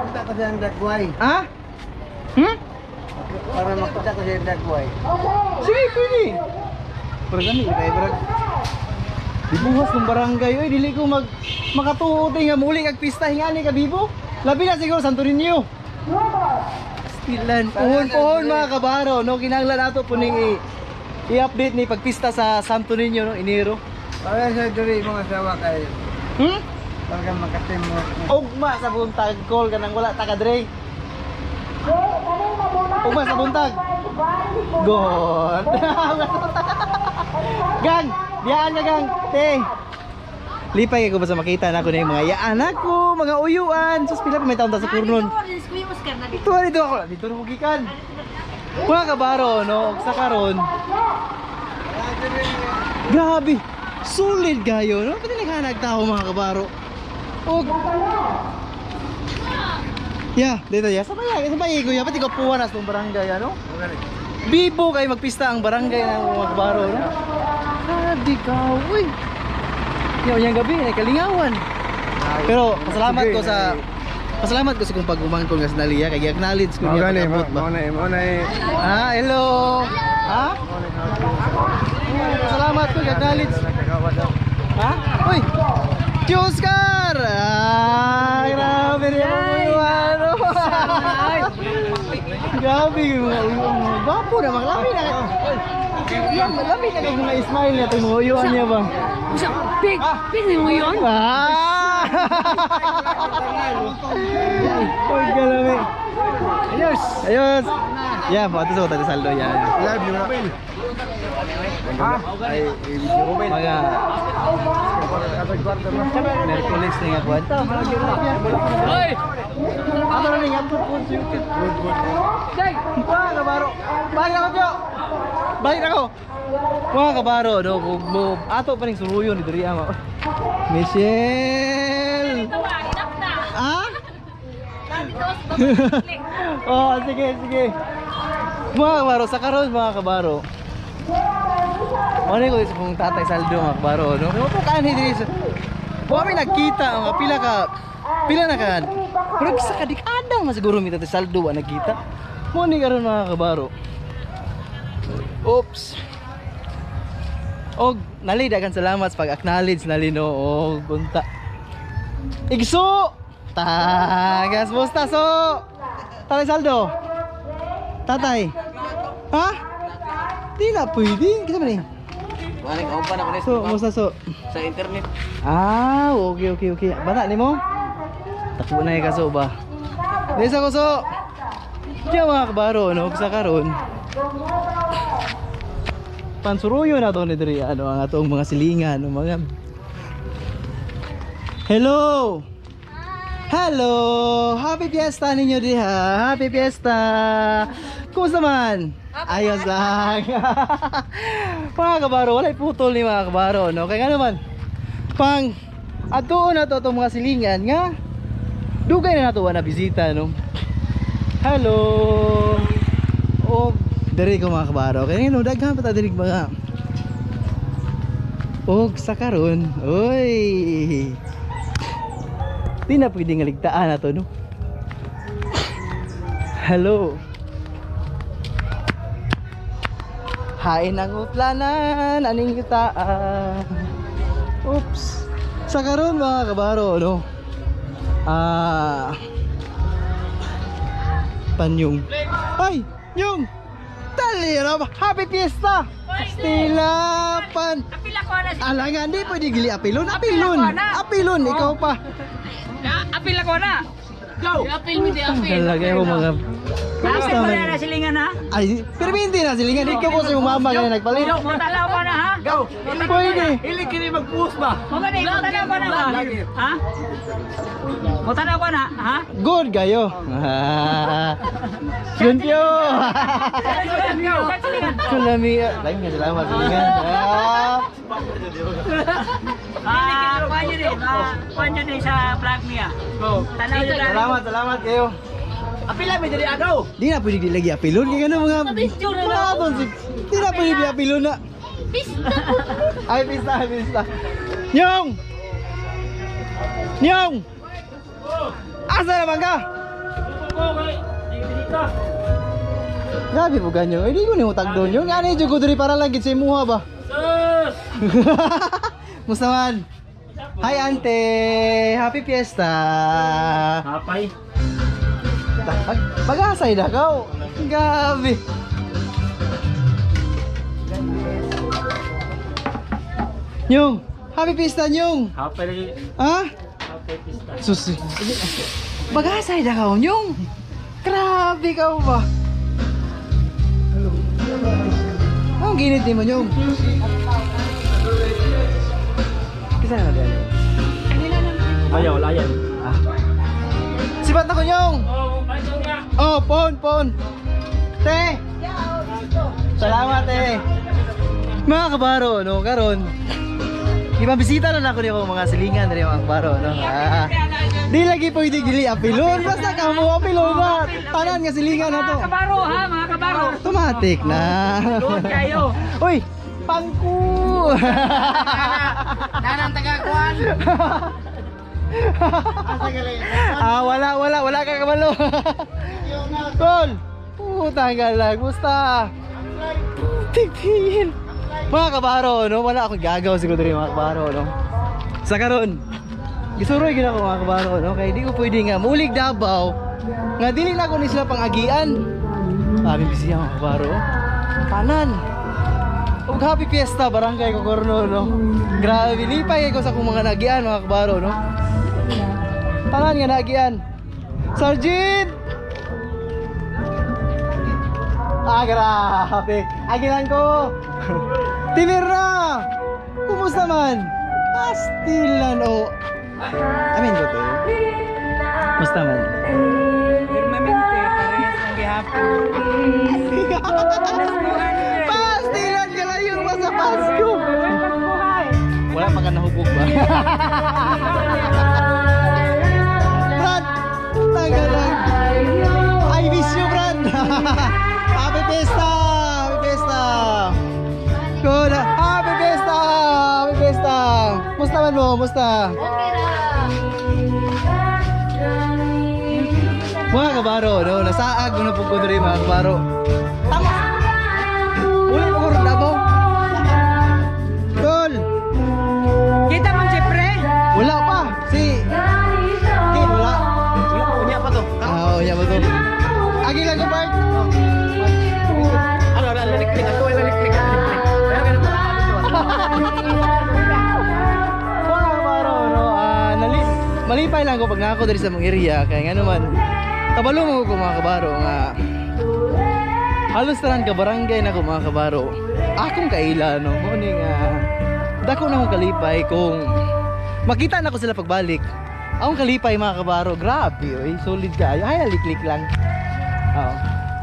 Kita ko sa dagway. Ha? Hmm? Para makita ko sa dagway. Sige, pwede. Pero gani, kaya brag. Dibuhas ng barangay, oy, dili ko makatuo nga muli kag pista hingani ka bibo. Labi na siguro Santo Niño. Stilan, puhon mga kabaro, no, kinahanglan nato po ning i-update ni pagpista sa Santo Niño no, Enero. Para sa diri mga asawa kay para makatimo. Ugma sa buntag call kanang wala ta kadre. Ugma sa buntag. God. Gang, diyaan ka gang. Te. Lipay ko ba sa makita na ako na yung mga yaan ako, mga uyuan. Sus pila pa may taon ta sa kurnon. Dito ako, dito na hugikan. Mga kabaro, no, sa karon. Grabe, solid gayo, no? Pati naghanag tao mga kabaro. Og yeah, dito ya. Sabay ko ya, pati kapuan as ng barangay, ano? Bibo kay magpista ang barangay ng mga kabaro, no? Grabe ka, uy. Yung gabi, ay kalingawan. Pero pasalamat ko sa kung pag-umangkon nga sa Nalia kay acknowledge ko niya pag-abot ba. Ah, hello. Ha? Salamat ko, acknowledge. Ha? Uy! Oscar! Ah, grabe rin yung ano. Grabe yung mga bapo na, maglami na. Maglami na kung mga smile niya, itong mga uyuan niya ba? Pig mo yun? Ah! Uy, galami. Ayos! Ayos! Yeah, pato sa kota saldo yan. Live yung rapin. Ha? Ay, Mga Merkulis na nga kuwan. Hoy! Ano na nga po po YouTube. Mga kabaro. Balik ako tiyo. Balik ako. Mga kabaro, no, mo ato pa ning suruyon dito riya mo. Michelle. Ah? Oh, sige, sige. Mga kabaro, sa karon mga kabaro. Ano ko sa kung tatay saldo mga kabaro, no? Pero po kanhi diri sa kami nagkita ang pila na kan. Pero sa kadikadang masiguro mi tatay saldo wa nagkita. Mo ni karon mga kabaro. Oops. Og nali dagan salamat sa pag-acknowledge nali no og bunta. Igso. Tagas musta so. Tatay saldo. Tatay. Ha? Di na pwede. Kita ba ni? Balik ako pa na kunis So, musta so? sa internet. Ah, okay. Bata ni mo? Takbo na yung kaso ba? Desa ko so. Diyan mga kabaro, no? Sa karon. Pansuruyo na ito ni Diri. Ano ang atong mga silingan. Mga... Hello! Hello! Happy Fiesta ninyo diha. Happy Fiesta! Kumusta man? Ayos lang. Mga kabaro, walay putol ni mga kabaro, no? Kaya nga naman, pang ato na to itong mga silingan nga dugay na nato na bisita, no? Hello! O, diri ko mga kabaro. Kaya nga, daghan pa ta diri mga og sa karon. Oy! Di na pwede nga ligtaan na to, no? Hello. Hain ang utlanan, aning yutaan. Oops. Sa karon mga kabaro, no? Panyong. Ay! Yung! Dali na ba? Happy Fiesta! Stilapan! Apila ko na. Alangan, di pwede gili apilon. Apilon! Apilon, ikaw pa. Apila ko na. Go. Apil mi di apil. Talaga yung mga... Kasi mo na silingan ha. Ay, pero hindi na silingan. Ikaw po sa yung mama kaya nagpalit. Mo tanaw ko na ha. Go. Pwede. Hilig kini mag-post ba? Mo gani mo tanaw ko na ba? Ha? Mo tanaw ko na ha? Good kayo. Guntyo. Sulami. Lain nga salamat. Silingan. Kuan yun sa vlog niya. Go. Tanaw yun lang. Salamat kayo. Apila mi diri agaw. Di na pwede di lagi apilon. Kaya ano mga... Di na pwede di apilon na. Ay, pista. Nyong! Nyong! Asa naman ka? Grabe po ganyo. Hindi ko nimutag doon. Yung ano yung ko diri para lang sa imuha ba? Sus! Musta man? Hi ante! Happy Fiesta! Hapay. Pag-asay na ka. Gabi. Nyong! Happy Fiesta, Nyong! Hapay. Ha? Hapay pista. Susi. Pag-asay na ka, Nyong! Grabe ka ba? Anong ginit mo, Nyong? Kisa na natin, Nyong? Ayaw, layan. Sibat na ko, Nyong! Oh, pon! Te! Salamat, te! Mga kabaro, no? Karon, ibabisita na ako niyo mga silingan rin mga kabaro, no? Di lagi pwede gili apilon. Basta ka mo apilon ba? Tanan nga silingan na to. Mga kabaro ha, mga kabaro. Automatic na. Doon kayo. Uy! Pangku! Nanang tagakuan. Wala ka kabalo. Tol! Putang galag, musta? Tigil! Mga kabaro, no? Wala akong gagaw siguro rin mga kabaro, no? Sa karon, gisuroy gina ko mga kabaro, no? Kaya di ko pwede nga mulig Davao nga dili na ko ni sila pang-agian. Aming bisiya mga kabaro. Tanan! Ug happy fiesta, barangay Cocorno, no? Grabe, lipay ko sa kong mga nagian mga kabaro, no? Tanan nga nagian. Sergeant! Grabe. Agilan ko. Timira! Kumusta man? Pastilan o. Amin ko to. Kumusta man? Permanente, parehas ng gihapon. Pastilan ka lang yung masa Pasko. Wala pa ka nahubog ba? Brad! Tagal lang. I miss you, Brad. Happy Fiesta! Happy Fiesta! Good! Happy Fiesta! Happy Fiesta! Musta man mo? Musta? Mga kabaro, no? Nasaag mo na po ko rin mga kabaro. Tama! Uli po ko rin mo? Tol! Kita mo si Pre? Wala pa! Si... Kid, wala. Wala pa, unya pa to. Oo, unya pa to. Agi lang ko, Bart. Ano, laliklik ako, laliklik. Pero ganun pa. Mga kabaro, no? Malipay lang ko pag nakako dari sa mga area. Kaya nga naman, kabalo mo ko mga kabaro nga halos tanan ka barangay na ko mga kabaro. Akong kaila, no? Muni nga dako na akong kalipay kung makita na ko sila pagbalik. Akong kalipay mga kabaro. Grabe, oy. Solid ka. Ay, aliklik lang. Oo.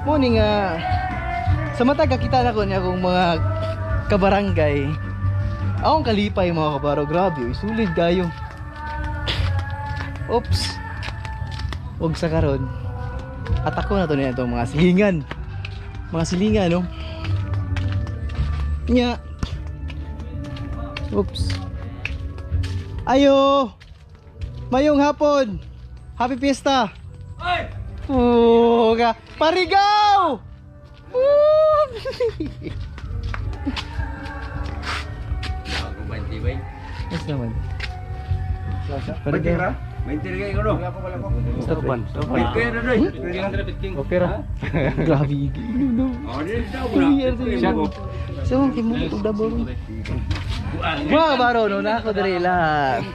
Muni nga sa mata kakita na ko niya kung mga kabarangay. Akong kalipay mga kabaro. Grabe, oy. Solid kayo. Oops. Huwag sa karon. At ako na to na itong mga silingan. Mga silingan, no? Nya. Oops. Ayo. Mayong hapon. Happy Fiesta. Ay! Puga. Parigaw! Woo! Ako ba hindi ba? Yes naman. Parigaw. May tirigay ko no. Basta pan. May pera na eh. Opera. Grabe. Oh, di daw na. So, kimutok double. Mga kabaro, no? Nako diri lang.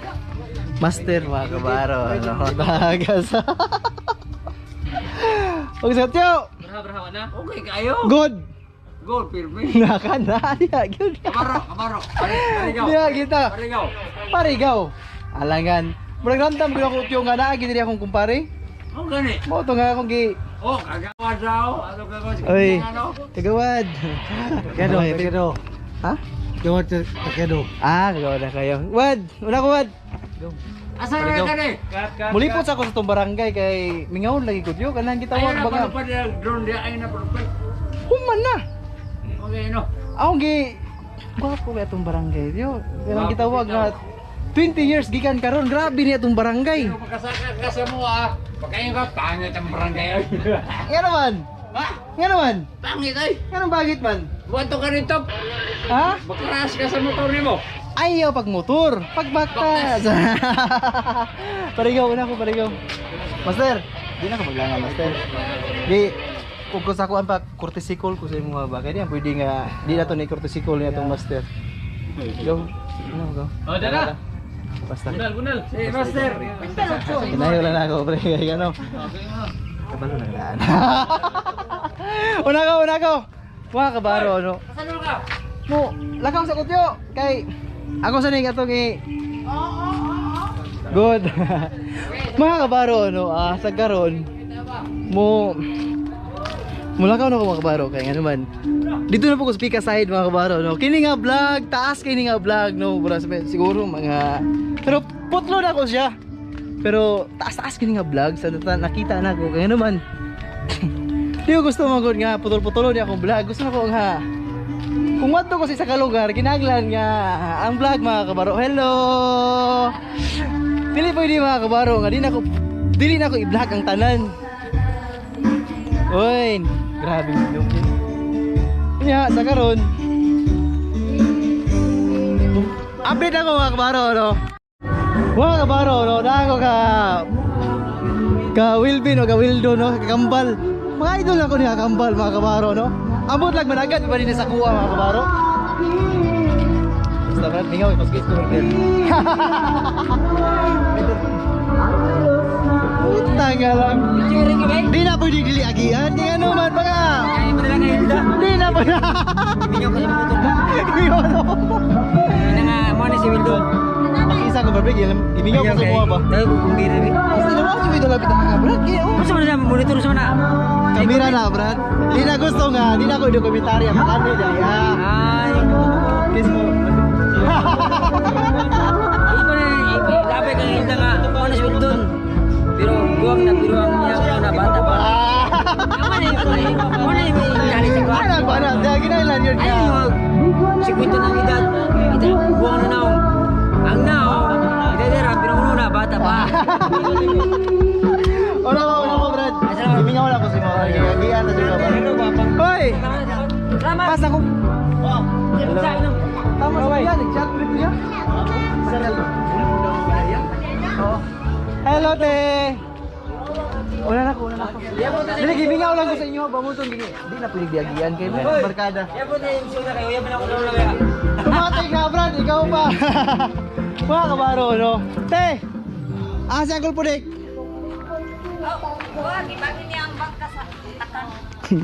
Master mga kabaro. No? Tagas. Huwag sa tiyo. Berhawa na. Okay kayo. Good. Good, pirmi. Naka na. Diya, good. Kabaro. Parigaw. Diya, kita. Parigaw. Parigaw. Alangan. Murag ramdam ko ako tiyo nga naagi diri akong kumpare. Oh, gani. Mo to nga akong gi. Oh, kagawa daw. Ano gagawa sa Oy. ano? Kagawad. Takedo. Ha? Gawat takedo. Ah, kagawad na kayo. Wad, una ko wad. Asa na gani? Mulipot sa ako sa tong barangay kay mingawon lagi ko tiyo kanang Ayun gitawag na baga. pa na drone dia ay na perfect. Human na. Okay no. Akong gi gwapo kay atong barangay tiyo. Kanang gitawag nga 20 years gikan karon, grabe ni atong barangay. Pero pagkasaka ka sa mo pagkain ka pangit ang barangay. Nga naman. Ha? Nga naman. Pangit ay. Nga nang bagit man. Buwato ka rito. Ha? Makaraas ka sa motor nimo. Ayaw pag motor, pag bakas. Parigaw, una ko parigaw. Master, di na ko maglangan master. Di, kung ko sa kuan pa, cortical ko sa mga bagay niya, pwede nga, di na to na cortical niya itong master. Go, go. Oh, dala. Basta. Gunal. Si Master. Kinayo lang ako, pre, kaya ano. Kabalo na daan. Una ko. Mga kabaro, ano. Saan ka? Mo, lakaw sa kutyo, kay, ako sa ning atong Good. Mga kabaro, no, sa karon mulakaw na ko mga kabaro, kaya nga naman dito na po ko speak aside mga kabaro, no. Kini nga vlog, taas kini nga vlog, no, siguro mga, pero putlo na ko siya, pero taas kini nga vlog, sa nakita na ko, kaya naman di ko gusto magod nga putol-putulo niya akong vlog, gusto na ko nga kung wadto ko sa isa ka lugar, kinaglan nga ang vlog mga kabaro. Hello! Dili pwede mga kabaro nga dili na ko i-vlog ang tanan. Oy, grabe yung nya sa karon. Update ako mga kabaro, no. Mga kabaro, no, dako ka Wilvin o ka Wildo, no, kakambal. Mga idol ako niya kambal mga kabaro, no. Ambot lang managat pa din sa kuha mga kabaro. Basta brad, mingaw mas guys ko hotel. Utang nga lang. Di na pwede dili agian, di ano man baka. Di na pwede. Mingaw ka sa motor ka. Mingaw na. Ina nga mo ni si Wildo. Makisa ko babrig, imingaw ko sa kuha ba. Tayo kung bira rin. Basta naman si Wido lapit ang mga brad. Masa mo na monitor sa mana? Kamera na brad. Di na gusto nga, di na ko dokumentarya makano dali ha. Ay. Kiss mo. Iko na labi kang hilda nga. Mo na si Wildo. Pero guwang na niya na bata pa. Mo na kali sa kuha. Ano ba na? Dahil ginailan yun ka. Ay, si kwento ng edad. Ito, buwang na naong. Ang naong, idadera, pinuno na, bata pa. Una ko, Brad. Imingaw lang ko si mga gigan na sila. Hoy! Salamat. Pas ako. Hello. Tama sa yan, nag-chat with niya. Hello, te. Una na ko. Dili, gimingaw lang ko sa inyo. Bamutong gini. Di na pinigdiagian kayo. Barkada. Yabot na yung suda kayo, yabot na ako na ulang. Tumatay ka, Brad. Ikaw pa. Mga kabaro, no? Te! Asa ang kulpudik? Ibagin niya ang bangka sa takan.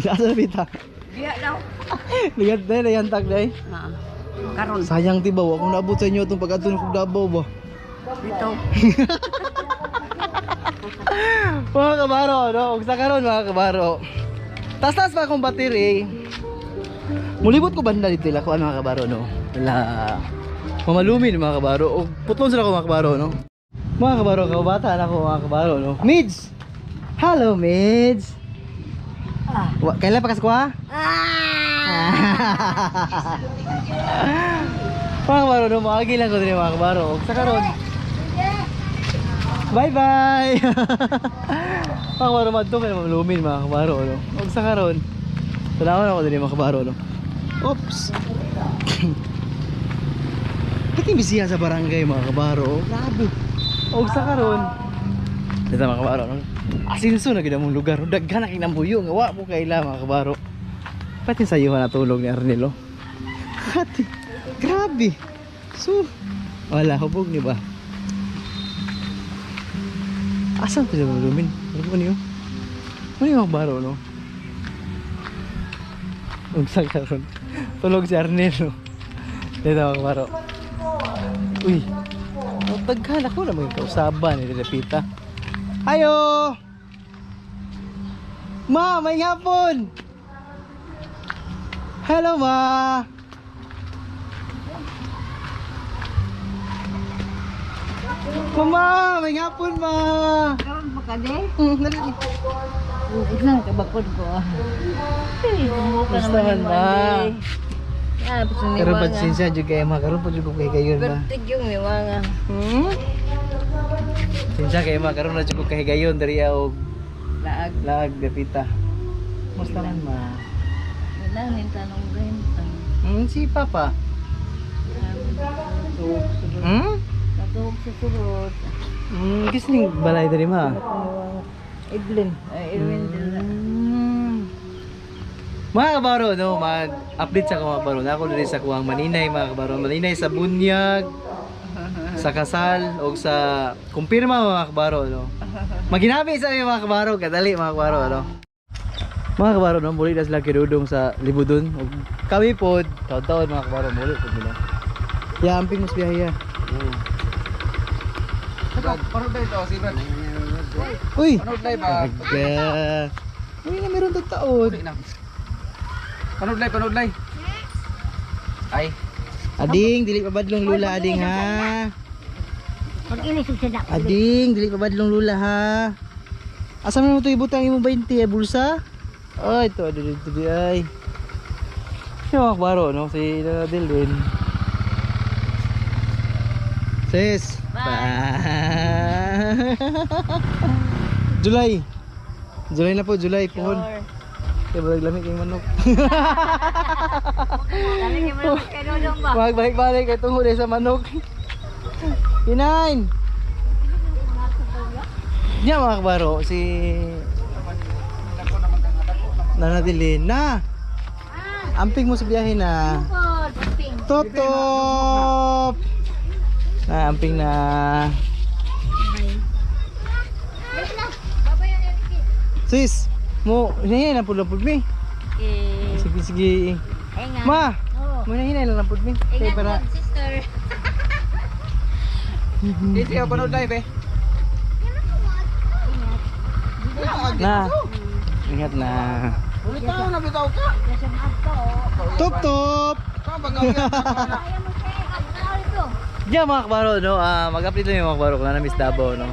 Asa na bita? Diya daw. Ligat na, layantag na Karon Sayang tibaw, akong naabot sa inyo itong pag-atun kong Davao ba? dito. Mga kabaro, no? Huwag sa karon mga kabaro. Tas-tas pa akong battery. Mulibot ko banda dito lang ko mga kabaro, no? Wala. Mamalumin mga kabaro. O putlon sila ko mga kabaro, no? Mga kabaro, kababata na ako mga kabaro, no? Mids! Hello, Mids! Kailan pa kasi ko ha? Mga kabaro, no? Maagi lang ko din mga kabaro. Huwag sa karon. Bye-bye! Mga kabaro, madto kayo malumin mga kabaro, no? Huwag sa karon. Salamat ako din mga kabaro, no? Oops! Ba't yung bisihan sa barangay mga kabaro? Grabe! Huwag sa karon. Dito mga kabaro, no? Asinso na gina mong lugar. Daghan na kinambuyo. Ngawa mo kaila mga kabaro. Ba't yung sayo na tulog ni Arnel, oh? Hati! Grabe! So, wala, hubog ni ba? Asan ko siya malumin? Ano ba niyo? Ano yung baro, no? Huwag sa karon. Tulog si Arnel, no? Dito mga baro. Uy! Taghan ako na mga kausaban ni Pita. Ayo! Ma! May hapon! Hello, ma! Mama! May hapon, ma! Karon pa ka de? Dali. Isang kabakod ko. Gustahan, ma. Ah, gusto ni Karon pa Wanga. sinsya jud kay ma, karon pa jud ko kay gayon, ma. Bertig yung ni Wanga. Sinsya kay ma, karon na jud ko kay gayon diri og Laag. laag dapita. Musta man, ma? Wala nin tanong rin. Si papa. Natuog sa surot. Kisning balay diri, ma. Evelyn. Evelyn dila. Mga kabaro, no, mag-update sa mga kabaro. Ako diri sa kuwang Maninay, mga kabaro. Maninay sa bunyag, sa kasal, o sa kumpirma mga kabaro, no. Maginabi sa mga kabaro, kadali mga kabaro, no. Mga kabaro, no, muli na sila kirudong sa libudon. O kami po, taon-taon mga kabaro, muli po nila. Amping mas biyaya. Panood na ito, si Brad. Uy! Panood na ba? Aga! Uy na meron tong taon. Panood na. Ay. Ading, dili pa badlong lula, ading ha. Pag-ilis sa dak. Ading, dili pa badlong lula ha. Asa mo ito ibutang imong 20 ay bulsa? Ay, ito dito di ay. Yung mga kabaro, no? Si Nadel din. Sis! Bye! July! July na po, July pohon. Kaya ba naglamig yung manok? Dali ni mo kay Dodong ba? Magbalik-balik kay tungod sa manok. Kinain! Diyan mga kabaro, si Nanadilin na! Amping mo sa biyahe na. Totop! Na, amping na. Sis, mo hinahinay na pud mi. Sige, sige. Ma, mo hinahinay lang pud mi. Kay para. Sister. Hindi siya panood live eh. Na. Ingat na. Bitaw na bitaw ka. Top top. Diyan mga kabaro, no? Mag-update lang yung mga kabaro kung na miss Davao, no?